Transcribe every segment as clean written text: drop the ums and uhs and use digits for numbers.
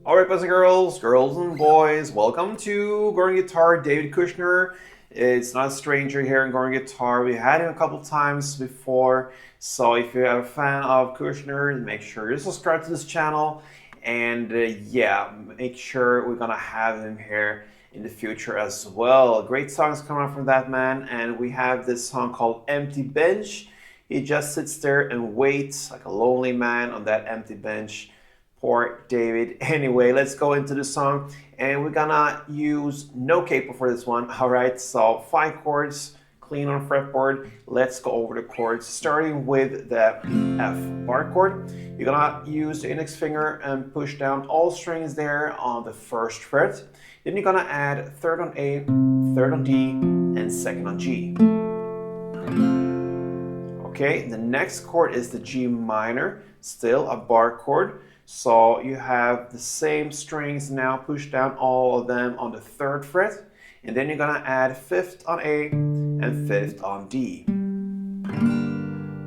Alright, boys and girls and boys, welcome to Going Guitar, David Kushner. It's not a stranger here in Going Guitar. We had him a couple times before, so if you're a fan of Kushner, make sure you subscribe to this channel. And yeah, make sure we're gonna have him here in the future as well. Great songs coming out from that man, and we have this song called Empty Bench. He just sits there and waits like a lonely man on that empty bench. Poor David. Anyway, let's go into the song, and we're gonna use no capo for this one. All right, so 5 chords, clean on fretboard. Let's go over the chords, starting with the F bar chord. You're gonna use the index finger and push down all strings there on the 1st fret. Then you're gonna add 3rd on A, 3rd on D, and 2nd on G. Okay, the next chord is the G minor, still a bar chord. So you have the same strings now, push down all of them on the 3rd fret, and then you're gonna add 5th on A and 5th on D.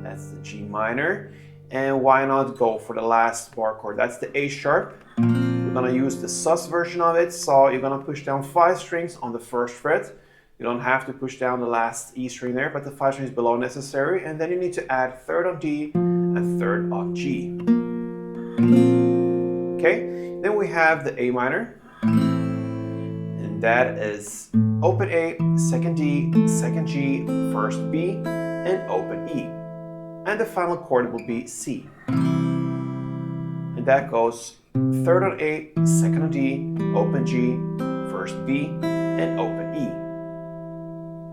That's the G minor. And why not go for the last bar chord? That's the A sharp. We're gonna use the sus version of it, so you're gonna push down 5 strings on the 1st fret. You don't have to push down the last E string there, but the 5 strings below necessary, and then you need to add 3rd on D and 3rd on G. Okay, then we have the A minor, and that is open A, 2nd D, 2nd G, 1st B, and open E. And the final chord will be C. And that goes 3rd on A, 2nd on D, open G, 1st B, and open E.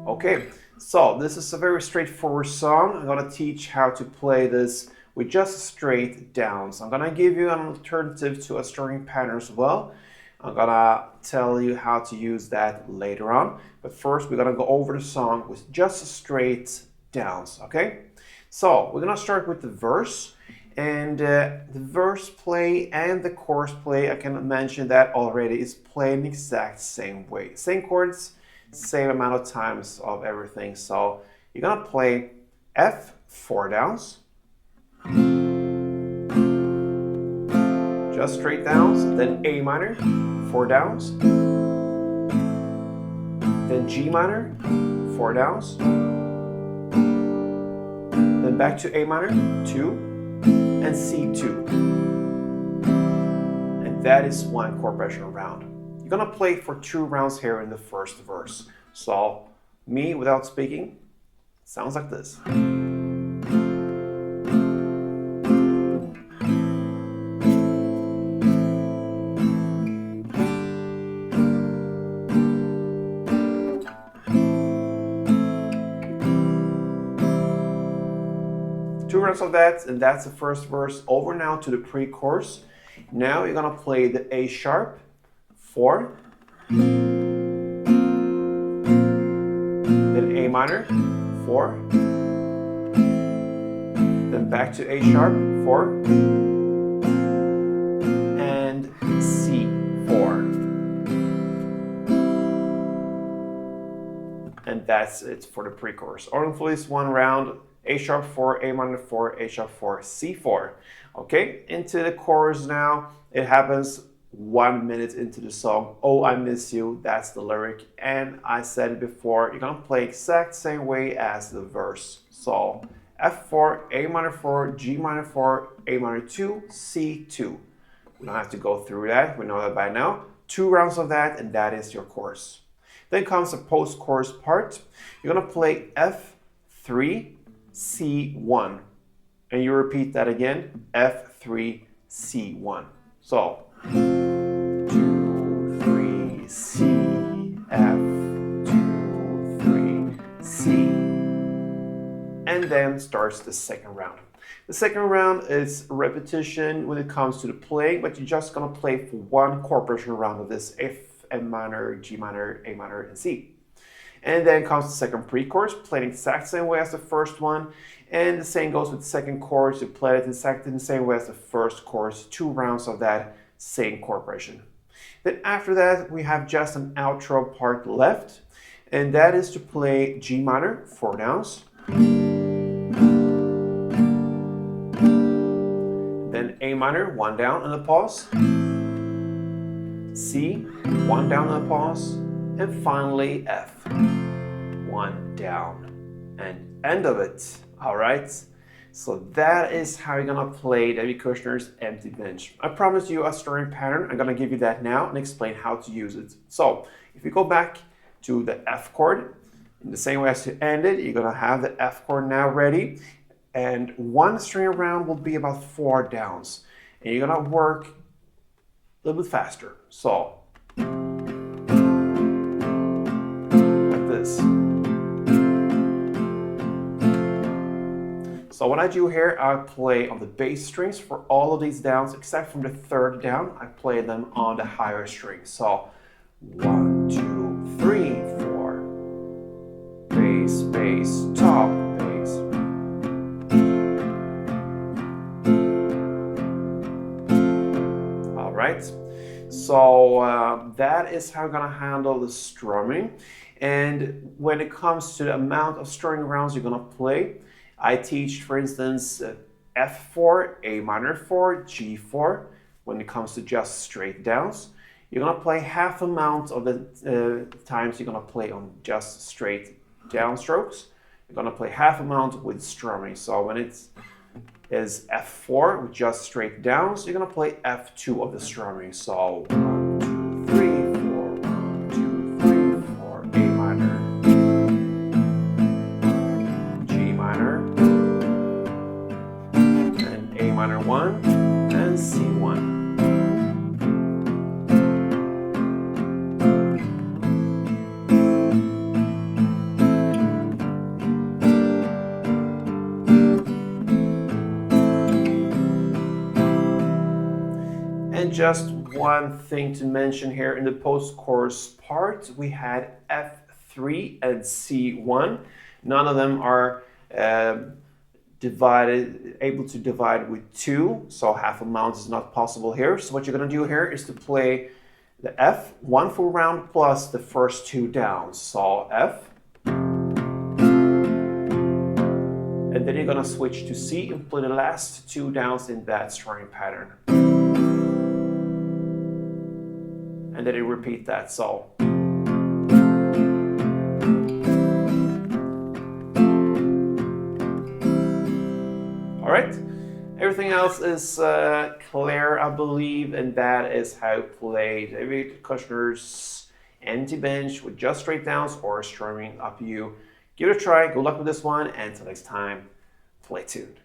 Okay, so this is a very straightforward song. I'm gonna teach how to play this with just straight downs. I'm gonna give you an alternative to a strumming pattern as well. I'm gonna tell you how to use that later on. But first, we're gonna go over the song with just straight downs, okay? So we're gonna start with the verse. And the verse play and the chorus play, I can mention that already, is playing the exact same way. Same chords, same amount of times of everything. So you're gonna play F, 4 downs, just straight downs, then A minor, 4 downs, then G minor, 4 downs, then back to A minor, 2, and C2. And that is 1 chord progression round. You're gonna play for 2 rounds here in the first verse. So me, without speaking, sounds like this. 2 rounds of that, and that's the first verse. Over now to the pre-chorus. Now you're gonna play the A sharp, 4, then A minor, 4, then back to A sharp, 4, and C4. And that's it for the pre-chorus. Only for this 1 round. A sharp 4, A minor 4, A sharp 4, C4. Okay, into the chorus now. It happens 1 minute into the song. Oh, I miss you, that's the lyric. And I said it before, you're gonna play exact same way as the verse. So F4, A minor 4, G minor 4, A minor 2, C2. We don't have to go through that, we know that by now. 2 rounds of that, and that is your chorus. Then comes the post-chorus part. You're gonna play F3, C1, and you repeat that again, F3, C1. So 2, 3, C, F, 2, 3, C, and then starts the second round. The second round is repetition when it comes to the playing, but you're just gonna play for 1 chord progression round of this: F, M minor, G minor, A minor, and C. And then comes the second pre-chorus, played the exact same way as the first one. And the same goes with the second chorus. You play it exactly the same way as the first chorus. 2 rounds of that same chord progression. Then after that, we have just an outro part left. And that is to play G minor, 4 downs. Then A minor, 1 down on the pause. C, 1 down and a pause, and finally F, 1 down, and end of it. All right. So that is how you're gonna play David Kushner's Empty Bench. I promised you a strumming pattern. I'm gonna give you that now and explain how to use it. So if you go back to the F chord, in the same way as you ended, you're gonna have the F chord now ready, and one string around will be about 4 downs, and you're gonna work a little bit faster. So like this. So what I do here, I play on the bass strings for all of these downs, except from the 3rd down, I play them on the higher strings. So 1, 2, 3, 4. Bass, bass, top, bass. All right. So that is how I'm gonna handle the strumming. And when it comes to the amount of string rounds you're gonna play, I teach, for instance, F4, A minor 4, G4, when it comes to just straight downs. You're gonna play half amount of the times you're gonna play on just straight downstrokes. You're gonna play half amount with strumming. So when it is F4 with just straight downs, you're gonna play F2 of the strumming. So 1, 2, 3, 4, 1, 2, 3, 4, A minor, G minor, and A minor 1, and C1. And just one thing to mention here, in the post-chorus part, we had F3 and C1. None of them are able to divide with 2, so half amount is not possible here. So what you're going to do here is to play the F, 1 full round plus the first 2 downs. So F. And then you're going to switch to C and play the last 2 downs in that strumming pattern. And then you repeat that, so. All right, everything else is clear, I believe, and that is how to play David Kushner's Empty Bench with just straight downs or strumming, up to you. Give it a try, good luck with this one, and until next time, play tuned.